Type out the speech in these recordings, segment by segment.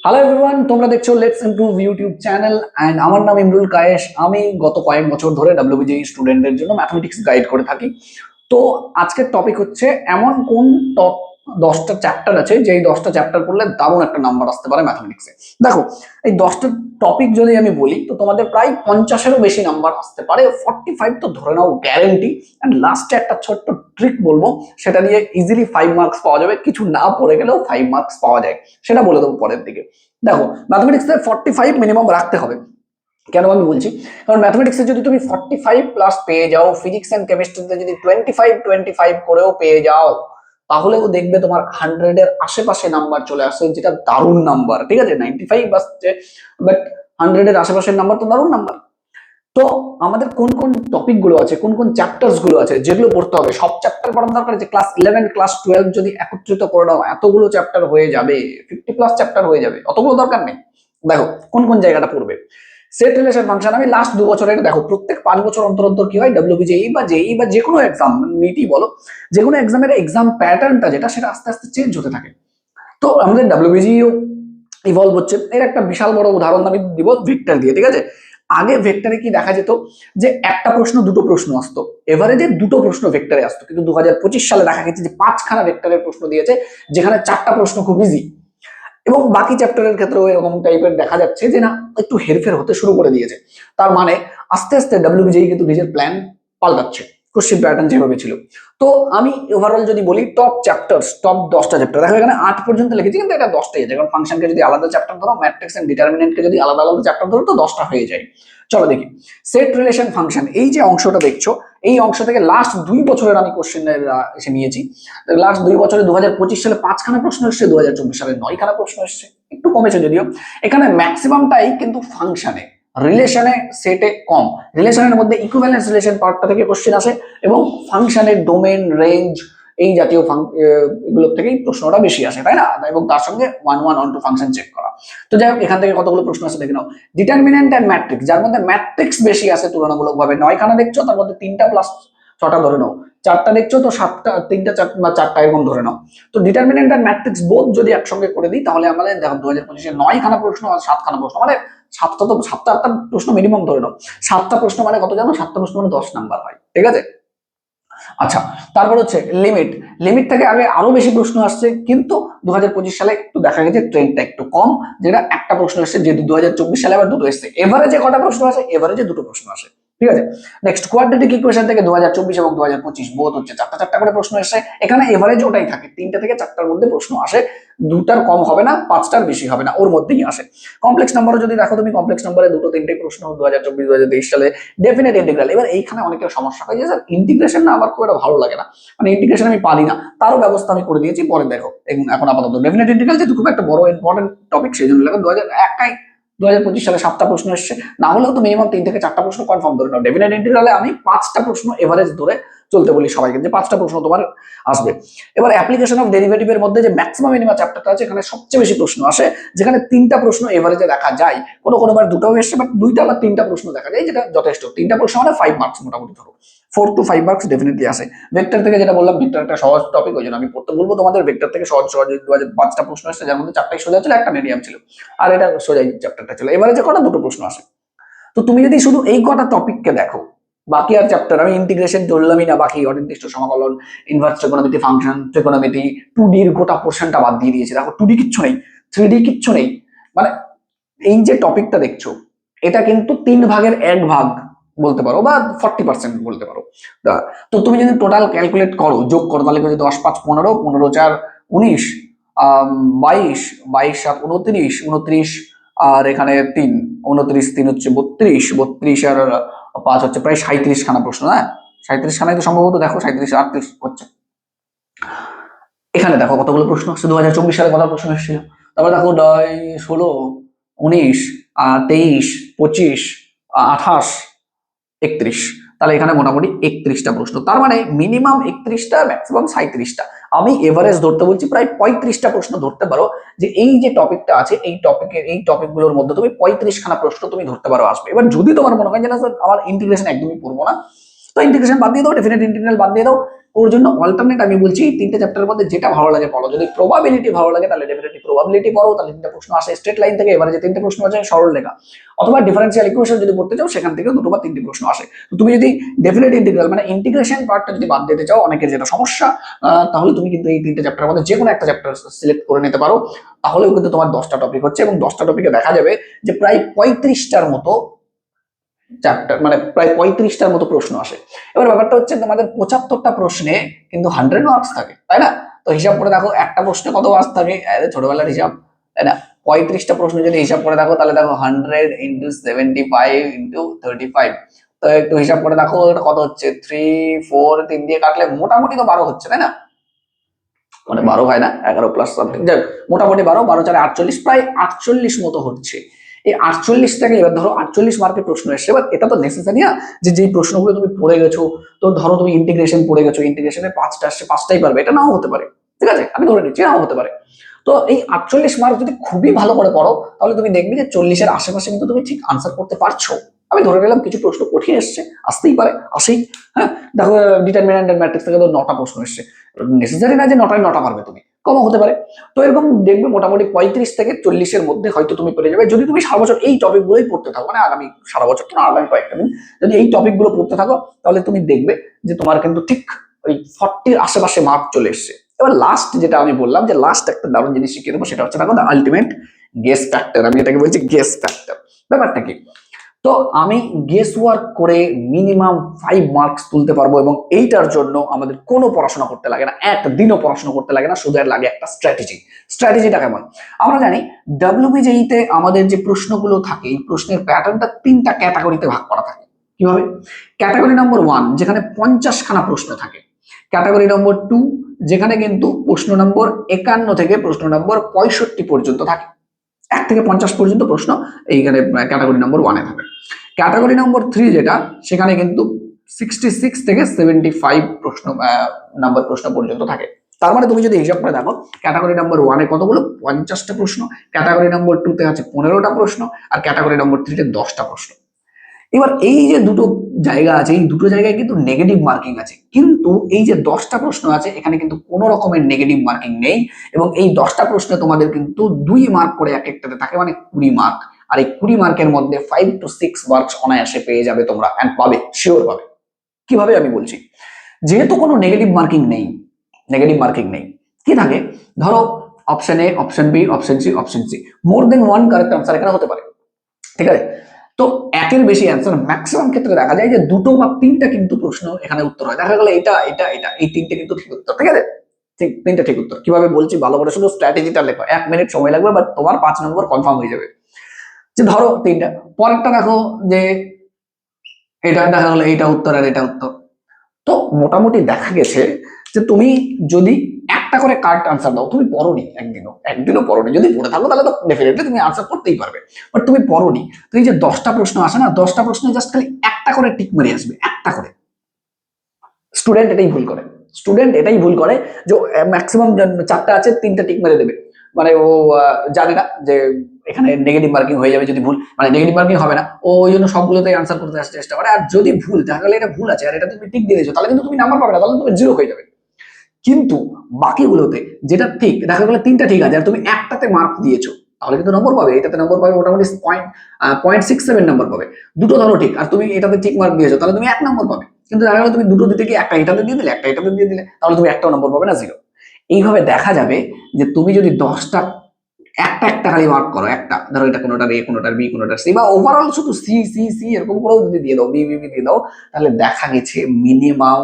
Hello everyone, তোমরা দেখছো let's improve YouTube channel and আমার নাম ইমরুল কায়েস। আমি গত কয়েক বছর ধরে ডব্লিউবিজেই স্টুডেন্টদের জন্য ম্যাথমেটিক্স গাইড করে থাকি। তো আজকের টপিক হচ্ছে এমন কোন টপ 10টা চ্যাপ্টার আছে যেই 10টা চ্যাপ্টার পড়লে দারুণ একটা নাম্বার আসতে পারে ম্যাথমেটিক্সে। দেখো, এই 10টা টপিক যদি আমি বলি তো তোমাদের প্রায় 50-এরও বেশি নাম্বার আসতে পারে, 45 তো ধরে নাও গ্যারেন্টি। অ্যান্ড লাস্টে একটা ছোট্ট ট্রিক বলবো, সেটা দিয়ে ইজিলি 5 মার্কস পাওয়া যাবে, কিছু না পড়ে গেলেও 5 মার্কস পাওয়া যায়, সেটা বলে দেবো পরের দিকে। দেখো, ম্যাথমেটিক্সে 45 মিনিমাম রাখতে হবে। কেন আমি বলছি, কারণ ম্যাথমেটিক্সে যদি তুমি 45 প্লাস পেয়ে যাও, ফিজিক্স এন্ড কেমিস্ট্রিতে যদি 25 করেও পেয়ে যাও, তাহলেও দেখবে তোমার 100-এর আশেপাশে নাম্বার চলে আসে, যেটা দারুণ নাম্বার। ঠিক আছে, 95 আসছে, বাট 100-এর আশেপাশের নাম্বার তো দারুণ নাম্বার। তো আমাদের কোন কোন টপিক গুলো আছে, কোন কোন চ্যাপ্টার্স গুলো আছে যেগুলো পড়তে হবে, সব চ্যাপ্টার পড়ার দরকার আছে। ক্লাস 11 ক্লাস 12 যদি একত্রিত করে নাও, এতগুলো চ্যাপ্টার হয়ে যাবে, 50 প্লাস চ্যাপ্টার হয়ে যাবে, অতগুলো দরকার নেই। দেখো কোন কোন জায়গাটা পড়বে। সেট রিলেশন ফাংশন, আমি লাস্ট 2 বছরের দেখো, প্রত্যেক 5 বছর অন্তর অন্তর কি হয়, ডব্লিউবিজেই বা জেই বা যে কোনো এক্সাম, নিটি বলো, যে কোনো এক্সামের এক্সাম প্যাটার্নটা যেটা, সেটা আস্তে আস্তে চেঞ্জ হতে থাকে। তো আমাদের ডব্লিউবিজেইও ইভলভ হচ্ছে। এর একটা বিশাল বড় উদাহরণ আমি দিব ভেক্টর দিয়ে। ঠিক আছে, আগে ভেক্টরে কি দেখা যেত যে একটা প্রশ্ন দুটো প্রশ্ন আসতো, এভারেজে দুটো প্রশ্ন ভেক্টরে আসতো, কিন্তু 2025 সালে দেখা গেছে যে 5খানা ভেক্টরের প্রশ্ন দিয়েছে, যেখানে 4টা প্রশ্ন খুব ইজি। এবং বাকি চ্যাপ্টারের ক্ষেত্রেও এরকম টাইপের দেখা যাচ্ছে যে না, একটু হেরফের হতে শুরু করে দিয়েছে। তার মানে আস্তে আস্তে ডব্লিউবিজেই কিন্তু নিজের প্ল্যান পাল্টাচ্ছে, কোশ্চেন প্যাটার্ন যেভাবে ছিল। তো আমি ওভারঅল যদি বলি, টপ চ্যাপ্টার্স, টপ 10টা চ্যাপ্টার, দেখো এখানে 8 পর্যন্ত লিখেছি, কিন্তু এটা 10টাই আছে, কারণ ফাংশনকে যদি আলাদা চ্যাপ্টার ধরো, ম্যাট্রিক্স এন্ড ডিটারমিনেন্টকে যদি আলাদা আলাদা চ্যাপ্টার ধরো, তো 10টা হয়ে যায়। চলো দেখি, সেট রিলেশন ফাংশন, এই যে অংশটা দেখছো, এই অংশ থেকে লাস্ট 2 বছরের আমি কোশ্চেন এসে নিয়েছি। লাস্ট 2 বছরে 2025 সালে 5খানা প্রশ্ন এসছে, 2024 সালে 9খানা প্রশ্ন এসছে, একটু কমেছে যদিও। এখানে ম্যাক্সিমামটাই কিন্তু ফাংশনে, রিলেশনে সেটে কম। রিলেশনের মধ্যে ইকুইভ্যালেন্স রিলেশন পার্টটা থেকে কোশ্চেন আসে, এবং ফাংশনের ডোমেন, রেঞ্জ, এই জাতীয় এগুলোর থেকেই প্রশ্নটা বেশি আসে, তাই না? এবং তার সঙ্গে 1 1 on 2 ফাংশন চেক করা। তো যাই হোক, এখান থেকে কতগুলো প্রশ্ন আছে দেখে নাও। ডিটারমিনেন্ট এন্ড ম্যাট্রিক্স, যার মধ্যে ম্যাট্রিক্স বেশি আছে তুলনামূলকভাবে, 9খানা দেখছো, তার মধ্যে 3টা প্লাস 6টা ধরে নাও, 4টা দেখছো তো 7টা, 3টা 4টা এরকম ধরে নাও। তো ডিটারমিনেন্ট আর ম্যাট্রিক্স বোধ যদি একসঙ্গে করে দিই, তাহলে আমাদের দেখো 2025-এ 9খানা প্রশ্ন আর 7খানা প্রশ্ন, মানে 7টা 8টা প্রশ্ন মিনিমাম ধরে নাও। 7টা প্রশ্ন মানে কত জানো? 7টা প্রশ্ন মানে 10 নাম্বার হয়। ঠিক আছে, আচ্ছা। তারপর হচ্ছে লিমিট। লিমিট থেকে আগে আরো বেশি প্রশ্ন আসছে, কিন্তু 2025 সালে একটু দেখা গেছে ট্রেন্ডটা একটু কম, যেটা একটা প্রশ্ন এসছে, যেহেতু 2024 সালে আবার দুটো এসছে। এভারেজে কটা প্রশ্ন আসে? এভারেজে দুটো প্রশ্ন আসে। ঠিক আছে, নেক্সট কোয়াড্রেটিক ইকুয়েশন থেকে 2024 এবং 2025 বোধ হচ্ছে 4টা করে প্রশ্ন এসছে। এখানে এভারেজ ওটাই থাকে, 3টা থেকে 4টার মধ্যে প্রশ্ন আসে, 2টার কম হবে না, 5টার বেশি হবে না, ওর মধ্যেই আসে। কমপ্লেক্স নাম্বারও যদি দেখো তুমি, কমপ্লেক্স নাম্বারে 2-3টাই প্রশ্ন 2024-2023 সালে। ডেফিনেট ইন্টিগ্রাল, এবার এইখানে অনেকের সমস্যা হয় যে স্যার ইন্টিগ্রেশন না আমার খুব একটা ভালো লাগে না, মানে ইন্টিগ্রেশন আমি পারি না, তারও ব্যবস্থা আমি করে দিয়েছি, পরে দেখো। এখন আপাতত ডেফিনেট ইন্টিগ্রাল যেহেতু খুব একটা বড় ইম্পর্টেন্ট টপিক, সেই জন্য লেখো 2025 সালে 7টা প্রশ্ন এসছে, না হলেও তো মিনিমাম 3 থেকে 4টা প্রশ্ন কনফার্ম ধরে নাও। ডেফিনেট ইন্টিগ্রালে আমি 5টা প্রশ্ন এভারেজ ধরে চলতে বলি সবাইকে, যে 5টা প্রশ্ন তোমার আসবে। এবার অ্যাপ্লিকেশন অফ ডেরিভেটিভের মধ্যে যে ম্যাক্সিমাম মিনিমাম চ্যাপ্টারটা আছে, এখানে সবচেয়ে বেশি প্রশ্ন আসে, যেখানে 3টা প্রশ্ন এভারেজে দেখা যায়, কোনোবার দুটাও এসছে, বাট 2টা বা 3টা প্রশ্ন দেখা যায়, যেটা যথেষ্ট। 3টা প্রশ্ন মানে 5 মার্কস মোটামুটি ধরো, 4 to 5 মার্কস ডেফিনেটলি আসে। ভেক্টর থেকে যেটা বললাম, ভেক্টর একটা সহজ টপিক, ওই জন্য আমি পড়তে বলবো তোমাদের। ভেক্টর থেকে সহজ সহজ 2005টা প্রশ্ন আসছে, যার মধ্যে 4টাই সোজা ছিল, একটা মিডিয়াম ছিল, আর এটা সোজা চ্যাপ্টারটা ছিল। এবারে যে কটা দুটো প্রশ্ন আসে। তো তুমি যদি শুধু এই কটা টপিককে দেখো, বাকি আর চ্যাপ্টার আমি ইন্টিগ্রেশন ধরলামই না, বাকি অনির্দিষ্ট সমাকলন, inverse trigonometry, function trigonometry, 2D এর গোটা পোর্শনটা বাদ দিয়ে দিয়েছে। দেখো 2D কিচ্ছু নেই, 3D কিচ্ছু নেই, মানে এই যে টপিকটা দেখছো, এটা কিন্তু 3/1 বলতে পারো, বা 40% বলতে পারো। তো তুমি যদি টোটাল ক্যালকুলেট করো, যোগ করো, তাহলে 10 5 15, 15 4 19, 22, 22 7 29, আর এখানে 3, 29 3 হচ্ছে 32, 32 আর 5 হচ্ছে প্রায় 37খানা প্রশ্ন। হ্যাঁ, 37খানায় তো সম্ভবত, দেখো 37 38 হচ্ছে। এখানে দেখো কতগুলো প্রশ্ন আসছে, 2024 সালে কত প্রশ্ন এসেছিল। তারপর দেখো 16, 19, 23, 25, 28, 31, তাহলে এখানে মোটামুটি 31টা প্রশ্ন। তার মানে মিনিমাম 31টা, ম্যাক্সিমাম 37টা। আমি এভারেজ ধরতে বলছি, প্রায় 35টা প্রশ্ন ধরতে পারো, যে এই যে টপিকটা আছে, এই টপিকগুলোর মধ্যে তুমি 35খানা প্রশ্ন তুমি ধরতে পারো আসবে। এবার যদি তোমার মনে হয় যে না স্যার আমার ইন্টিগ্রেশন একদমই পড়বো না, তো ইন্টিগ্রেশন বাদ দিয়ে দাও, ডেফিনেট ইন্টিগ্রাল বাদ দিয়ে দাও, ওর জন্য অল্টারনেট আমি বলছি এই তিনটে চ্যাপ্টারের মধ্যে যেটা ভালো লাগে পড়ো। যদি প্রবাবিলিটি ভালো লাগে তাহলে ডেফিনেটলি প্রবাবিলিটি পড়ো, তাহলে তিনটা প্রশ্ন আসে স্ট্রেট লাইন থেকে, এবারে যে তিনটে প্রশ্ন আছে সরল রেখা, অথবা ডিফারেন্সিয়াল ইকুয়েশন যদি পড়তে চাও সেখান থেকে দুটো বা তিনটে প্রশ্ন আসে। তো তুমি যদি ডেফিনেট ইন্টিগ্রাল মানে ইন্টিগ্রেশন পার্টটা যদি বাদ দিতে চাও, অনেকের যেটা সমস্যা, তাহলে তুমি কিন্তু এই তিনটে চ্যাপ্টারের মধ্যে যে কোনো একটা চ্যাপ্টার সিলেক্ট করে নিতে পারো, তাহলেও কিন্তু তোমার 10টা টপিক হচ্ছে, এবং 10টা টপিকে দেখা যাবে যে প্রায় 35টার মতো চ্যাপ্টার, মানে প্রায় 35টার মতো প্রশ্ন আসে। এবার ব্যাপারটা হচ্ছে তোমাদের 75টা প্রশ্নে কিন্তু 100 মার্কস থাকে, তাই না? তো হিসাব করে দেখো একটা প্রশ্নে কত মার্কস থাকে, ছোটবেলার হিসাব, তাই না? 35টা প্রশ্ন যদি হিসাব করে দেখো তাহলে দেখো 100 ইন্টু 75 ইন্টু 35, তো একটু হিসাব করে দেখো এটা কত হচ্ছে, 3 4 3 দিয়ে কাটলে মোটামুটি তো 12 হচ্ছে, তাই না? মানে 12 হয় না, 11 প্লাস সামথিং, যাক মোটামুটি 12, 12 4 48, প্রায় 48 মতো হচ্ছে। এই 48 থেকে এবার ধরো 48 মার্কের প্রশ্ন এসছে, এবার এটা তো নেসেসারি না যে যেই প্রশ্নগুলো তুমি পড়ে গেছো, তো ধরো তুমি ইন্টিগ্রেশন পড়ে গেছো, ইন্টিগ্রেশনে 5টা আসছে, 5টাই পারবে, এটা নাও হতে পারে, ঠিক আছে, আমি ধরে নিচ্ছি নাও হতে পারে। তো এই 48 মার্ক যদি খুবই ভালো করে পড়ো তাহলে তুমি দেখবে যে 40-এর আশেপাশে কিন্তু তুমি ঠিক আনসার করতে পারছো। আমি ধরে নিলাম কিছু প্রশ্ন কঠিন এসছে, আসতেই পারে, আসেই, হ্যাঁ, দেখো ডিটারমিনেন্ট এন্ড ম্যাট্রিক্স থেকে তো 9টা প্রশ্ন এসছে, নেসেসারি না যে 9টায় 9টা পারবে তুমি, কমও হতে পারে। তো এরকম দেখবে মোটামুটি 35 থেকে 40-এর মধ্যে হয়তো তুমি পেরে যাবে, যদি তুমি সারা বছর এই টপিকগুলোই পড়তে থাকো, মানে আগামী সারা বছর তো না, আগামী কয়েকটা দিন যদি এই টপিকগুলো পড়তে থাকো, তাহলে তুমি দেখবে যে তোমার কিন্তু ঠিক ওই 40-র আশেপাশে মার্ক চলে এসছে। এবার লাস্ট যেটা আমি বললাম যে লাস্ট একটা দারুণ জিনিস শিখিয়ে দেবো, সেটা হচ্ছে দেখো দ্য আলটিমেট গেস ফ্যাক্টর, আমি এটাকে বলছি গেস ফ্যাক্টর। ব্যাপারটা কি, তো আমি গেস ওয়ার্ক করে মিনিমাম 5 মার্কস তুলতে পারবো, এবং এইটার জন্য আমাদের কোনো পড়াশোনা করতে লাগে না, একদিনও পড়াশোনা করতে লাগে না, শুধু এর লাগে একটা স্ট্র্যাটেজি। স্ট্র্যাটেজিটা কেমন, আমরা জানি ডাব্লিউবিজেই তে আমাদের যে প্রশ্নগুলো থাকে, এই প্রশ্নের প্যাটার্নটা 3টা ক্যাটাগরিতে ভাগ করা থাকে। কিভাবে, ক্যাটাগরি নম্বর 1 যেখানে 50খানা প্রশ্ন থাকে, ক্যাটাগরি নম্বর 2 যেখানে কিন্তু প্রশ্ন নম্বর 51 থেকে প্রশ্ন নম্বর 65 পর্যন্ত থাকে, 1 থেকে 50 পর্যন্ত প্রশ্ন এইখানে ক্যাটাগরি নম্বর 1-এ থাকে। ক্যাটাগরি নম্বর 3 যেটা, সেখানে কিন্তু 66 থেকে 75 প্রশ্ন নাম্বার প্রশ্ন পর্যন্ত থাকে। তার মানে তুমি যদি হিসাব করে দেখো, ক্যাটাগরি নম্বর 1-এ কতগুলো, 50টা প্রশ্ন, ক্যাটাগরি নম্বর 2-তে আছে 15টা প্রশ্ন, আর ক্যাটাগরি নম্বর 3-তে 10টা প্রশ্ন। এবার এই যে দুটো জায়গা আছে, এই দুটো জায়গায় কিন্তু নেগেটিভ মার্কিং আছে, কিন্তু এই যে 10টা প্রশ্ন আছে এখানে কিন্তু কোনো রকমের নেগেটিভ মার্কিং নেই, এবং এই 10টা প্রশ্নে তোমাদের কিন্তু 2 মার্ক করে এক একটাতে থাকে, মানে 20 মার্ক। আর এই 20 মার্কের মধ্যে 5 to 6 মার্কস অনায়াসে পেয়ে যাবে তোমরা, এন্ড পাবে, শিওর পাবে। কিভাবে আমি বলছি, যেহেতু কোনো নেগেটিভ মার্কিং নেই, নেগেটিভ মার্কিং নেই, কি থাকে, ধরো option A, option B, option C, option C, more than 1 correct answer এখানে হতে পারে, ঠিক আছে। তো একের বেশি অ্যান্সার ম্যাক্সিমাম ক্ষেত্রে দেখা যায় যে 2টো বা 3টা কিন্তু প্রশ্ন এখানে উত্তর হয়, দেখা গেল এটা এটা এটা এই 3টে কিন্তু ঠিক উত্তর, ঠিক আছে, ঠিক 3টে ঠিক উত্তর। কিভাবে বলছি ভালো করে শুধু স্ট্র্যাটেজিটা লেখো, 1 মিনিট সময় লাগবে, বাট তোমার 5 নম্বর কনফার্ম হয়ে যাবে। যে ধরো 3টা, পরেরটা দেখো যে এটা দেখা গেলো এইটা উত্তর আর এটা উত্তর। তো মোটামুটি দেখা গেছে যে তুমি যদি একটা করে কারেক্ট আনসার দাও, তুমি পড়োনি, একদিনও পড়োনি, যদি পড়ে থাকো তাহলে তো ডেফিনেটলি তুমি আনসার করতেই পারবে, বাট তুমি পড়োনি, তো এই যে 10টা প্রশ্ন আসে না, 10টা প্রশ্নে জাস্ট খালি একটা করে টিক মারি আসবে, একটা করে। স্টুডেন্ট এটাই ভুল করে, স্টুডেন্ট এটাই ভুল করে যে ম্যাক্সিমাম 4টা আছে 3টা টিক মেরে দেবে, মানে ও জানে না যে এখানে নেগেটিভ মার্কিং হয়ে যাবে যদি ভুল, মানে নেগেটিভ মার্কিং হবে না, ও ওই জন্য সবগুলোতেই আনসার করতে চেষ্টা করে, আর যদি ভুল তাহলে এটা ভুল আছে আর এটা তুমি টিক দিয়ে দিয়েছো, তাহলে কিন্তু তুমি নাম্বার পাবে না, তাহলে তুমি 0 হয়ে যাবে। কিন্তু বাকিগুলোতে যেটা ঠিক, দেখা গেলো 3টা ঠিক আছে আর তুমি একটাতে মার্ক দিয়েছো, তাহলে কিন্তু নম্বর পাবে, এটাতে নম্বর পাবে মোটামুটি 0.67 নম্বর পাবে। দুটো ধরো ঠিক আর তুমি এটাতে ঠিক মার্ক দিয়েছো, তাহলে তুমি 1 নম্বর পাবে, কিন্তু দেখা গেলো তুমি দুটো দিতে গিয়ে একটা এটাতে দিয়ে দিলে, একটা এটাতে দিয়ে দিলে, তাহলে তুমি একটাও নম্বর পাবে না, 0। এইভাবে দেখা যাবে যে তুমি যদি 10টা একটা একটা খালি মার্ক করো, একটা ধরো এটা কোনোটার এ, কোনোটার বি, কোনোটার সি, বা ওভারঅল শুধু সি সি সি এরকম করেও যদি দিয়ে দাও, বি বি বি দিয়ে দাও, তাহলে দেখা গেছে মিনিমাম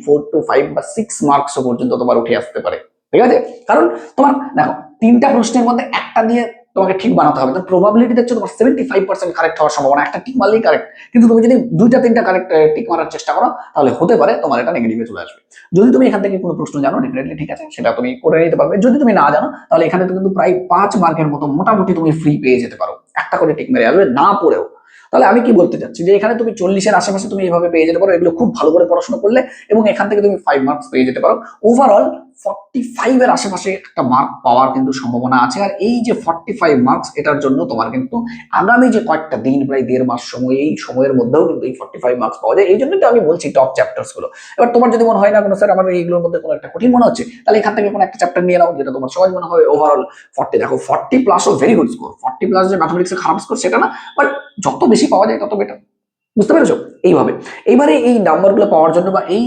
4 to 5 বা 6 মার্কস পর্যন্ত তোমার উঠে আসতে পারে, ঠিক আছে। কারণ তোমার দেখো 3টা প্রশ্নের মধ্যে একটা দিয়ে তোমাকে ঠিক বানাতে হবে, তো প্রবাবিলিটি দেখছো তোমার 75% কারেক্ট হওয়ার সম্ভাবনা, একটা ঠিক মারলেই কারেক্ট, কিন্তু তুমি যদি 2টা 3টা কারেক্ট ঠিক মারার চেষ্টা করো, তাহলে হতে পারে তোমার এটা নেগেটিভে চলে আসবে। যদি তুমি এখান থেকে কোনো প্রশ্ন জানো ডেফিনেটলি ঠিক আছে, সেটা তুমি করে নিতে পারবে, যদি তুমি না জানো তাহলে এখানে কিন্তু প্রায় 5 মার্কের মতো মোটামুটি তুমি ফ্রি পেয়ে যেতে পারো, একটা করে টিক মেরে আসবে না পড়েও। তাহলে আমি কি বলতে চাচ্ছি যে এখানে তুমি 40-এর আশেপাশে তুমি এইভাবে পেয়ে যেতে পারো, এগুলো খুব ভালো করে পড়াশোনা করলে, এবং এখান থেকে তুমি 5 মার্কস পেয়ে যেতে পারো। ওভারঅল 45 এর আশেপাশে একটা মার্ক পাওয়ার কিন্তু সম্ভাবনা আছে। আর এই যে 45 মার্কস, এটার জন্য তোমার কিন্তু আগামী যে কয়েকটা দিন, প্রায় 1.5 মাস সময়, এই সময়ের মধ্যেও কিন্তু এই 45 মার্কস পাওয়া যায়। এই জন্যই তো আমি বলছি টপ চ্যাপ্টার্স গুলো। এবার তোমার যদি মনে হয় না কোনো স্যার আমার এইগুলোর মধ্যে কোনো একটা কঠিন মনে হচ্ছে, তাহলে এখান থেকে কোনো একটা চ্যাপ্টার নিয়ে নাও যেটা তোমার সহজ মনে হবে। ওভারঅল 40, দেখো 40 প্লাসও ভেরি গুড স্কোর। 40 প্লাস যে ম্যাথমেটিক্সে খারাপ স্কোর সেটা না, বাট যত বেশি পাওয়া যায় তত বেটার। বুঝতে পেরেছো? এইভাবে এইবারে এই নাম্বারগুলো পাওয়ার জন্য বা এই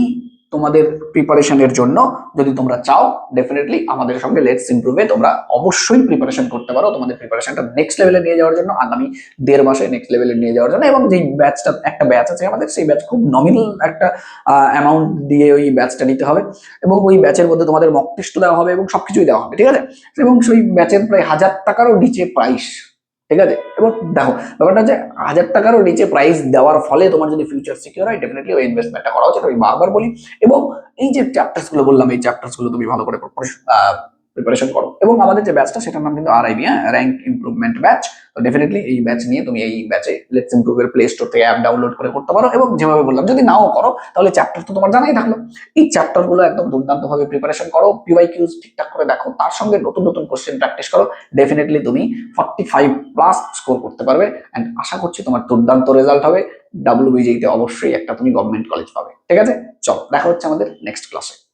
তোমাদের প্রিপারেশনের জন্য যদি তোমরা চাও, ডেফিনেটলি আমাদের সঙ্গে লেটস ইমপ্রুভে তোমরা অবশ্যই প্রিপারেশন করতে পারো। তোমাদের প্রিপারেশনটা নেক্সট লেভেলে নিয়ে যাওয়ার জন্য, আগামী 1.5 মাসে নেক্সট লেভেলে নিয়ে যাওয়ার জন্য। এবং যেই ব্যাচটা, একটা ব্যাচ আছে আমাদের, সেই ব্যাচ খুব নমিনাল একটা অ্যামাউন্ট দিয়ে ওই ব্যাচটা নিতে হবে। এবং ওই ব্যাচের মধ্যে তোমাদের মক টেস্ট দেওয়া হবে এবং সবকিছুই দেওয়া হবে, ঠিক আছে? এবং সেই ব্যাচের প্রায় 1000 টাকারও নিচে প্রাইস, ঠিক আছে? এবং দেখো ব্যাপারটা যে 1000 টাকারও নিচে প্রাইস দেওয়ার ফলে তোমার যদি ফিউচার সিকিউর হয়, ডেফিনেটলি ওই ইনভেস্টমেন্টটা করা উচিত, আমি বারবার বলি। এবং এই যে চ্যাপ্টার্স গুলো বললাম, এই চ্যাপ্টার্স গুলো তুমি ভালো করে প্রিপারেশন করো। এবং আমাদের যে ব্যাচটা, সেটার নাম কিন্তু RIB, র্যাঙ্ক ইমপ্রুভমেন্ট ব্যাচ। তো ডেফিনেটলি এই ব্যাচ নিয়ে তুমি এই ব্যাচে লেটস ইমপ্রুভ এর প্লে স্টোর থেকে অ্যাপ ডাউনলোড করে করতে পারো। এবং যেভাবে বললাম, যদি নাও করো তাহলে চ্যাপ্টার তো তোমার জানাই থাকলো। এই চ্যাপ্টার গুলো একদম দুর্দান্ত ভাবে প্রিপারেশন করো, PYQs ঠিকঠাক করে দেখো, তার সঙ্গে নতুন নতুন কোশ্চেন প্র্যাকটিস করো। ডেফিনেটলি তুমি 45 প্লাস স্কোর করতে পারবে। অ্যান্ড আশা করছি তোমার দুর্দান্ত রেজাল্ট হবে। WBJতে অবশ্যই একটা তুমি গভর্নমেন্ট কলেজ পাবে। ঠিক আছে, চলো দেখা হচ্ছে আমাদের নেক্সট ক্লাসে।